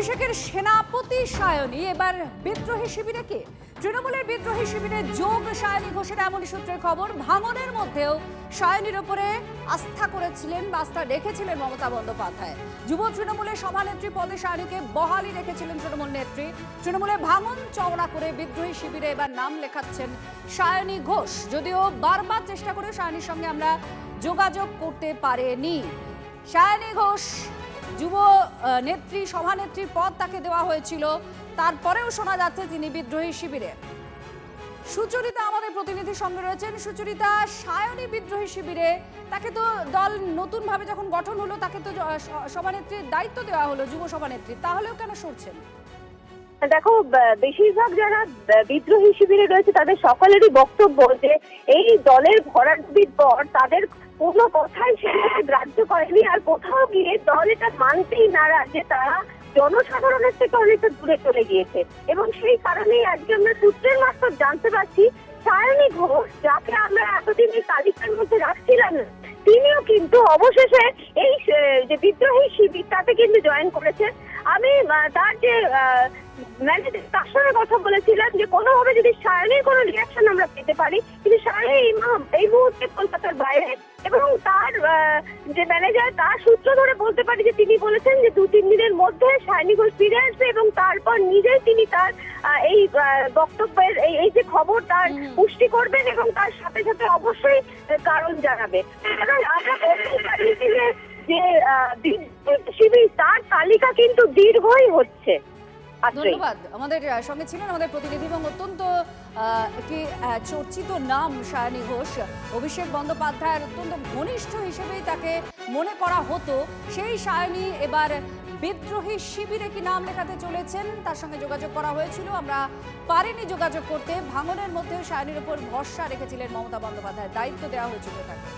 অভিষেকের সেনাপতি সায়নী এবার বিদ্রোহী শিবিরে কে? তৃণমূলের বিদ্রোহী শিবিরে যোগ সায়নী ঘোষের এমনই সূত্রের খবর। ভাঙনের মধ্যেও সায়নীর ওপরে আস্থা করেছিলেন বা আস্থা রেখেছিলেন মমতা বন্দ্যোপাধ্যায়। যুব তৃণমূলের সভানেত্রী পদে সায়নীকে বহালি রেখেছিলেন তৃণমূল নেত্রী। তৃণমূলে ভাঙন চওড়া করে বিদ্রোহী শিবিরে এবার নাম লেখাচ্ছেন সায়নী ঘোষ। যদিও বারবার চেষ্টা করে সায়নীর সঙ্গে আমরা যোগাযোগ করতে পারিনি। সায়নী ঘোষ যুব নেত্রী সভানেত্রীর পদ তাকে দেওয়া হয়েছিল, তারপরেও শোনা যাচ্ছে তিনি বিদ্রোহী শিবিরে। সুচরিতা আমাদের প্রতিনিধির সঙ্গে রয়েছেন। সুচরিতা, সায়নী বিদ্রোহী শিবিরে, তাকে তো দল নতুন ভাবে যখন গঠন হলো তাকে তো সভানেত্রীর দায়িত্ব দেওয়া হলো, যুব সভানেত্রী, তাহলেও কেন সরছেন? দেখো, বেশিরভাগ যারা বিদ্রোহী শিবিরে রয়েছে তাদের সকলেরই বক্তব্য যে এই দলের ভরাডুবির পর তাদের কোনো কথাই সেখানে গ্রাহ্য করেনি, আর কোথাও গিয়ে দল এটা মানতেই নারাজ যে তারা জনসাধারণের থেকে অনেকটা দূরে চলে গিয়েছে। এবং সেই কারণেই আজকে আমরা সূত্রের মারফত জানতে পারছি সায়নী ঘোষ, যাকে আমরা এতদিন এই তালিকার মধ্যে রাখছিলাম, তিনিও কিন্তু অবশেষে এই যে বিদ্রোহী শিবির তাতে কিন্তু জয়েন করেছেন। আমি তার যে ম্যানেজার তার সঙ্গে কথা বলেছিলাম যে কোনোভাবে যদি সায়নীর কোনো রিয়াকশন আমরা পেতে পারি, কিন্তু সায়নী এই মুহূর্তে কলকাতার বাইরে, এবং তার যে ম্যানেজার তার সূত্র ধরে বলতে পারি যে তিনি বলেছেন যে 2-3 দিনের মধ্যে সায়নী ঘোষ ফিরে আসবে এবং তারপর নিজেই তিনি তার এই বক্তব্যের এই যে খবর তার পুষ্টি করবেন এবং তার সাথে সাথে অবশ্যই কারণ জানাবে। আমরা বলতে পারি যে শিবির তার তালিকা কিন্তু দীর্ঘই হচ্ছে। ধন্যবাদ। আমাদের সঙ্গে ছিলেন আমাদের প্রতিনিধি এবং অত্যন্ত একটি চর্চিত নাম সায়নী ঘোষ। অভিষেক বন্দ্যোপাধ্যায়ের অত্যন্ত ঘনিষ্ঠ হিসেবেই তাকে মনে করা হতো। সেই সায়নী এবার বিদ্রোহী শিবিরে কি নাম লেখাতে চলেছেন, তার সঙ্গে যোগাযোগ করা হয়েছিল, আমরা পারিনি যোগাযোগ করতে। ভাঙনের মধ্যে সায়নীর উপর ভরসা রেখেছিলেন মমতা বন্দ্যোপাধ্যায়, দায়িত্ব দেওয়া হয়েছিল তাকে।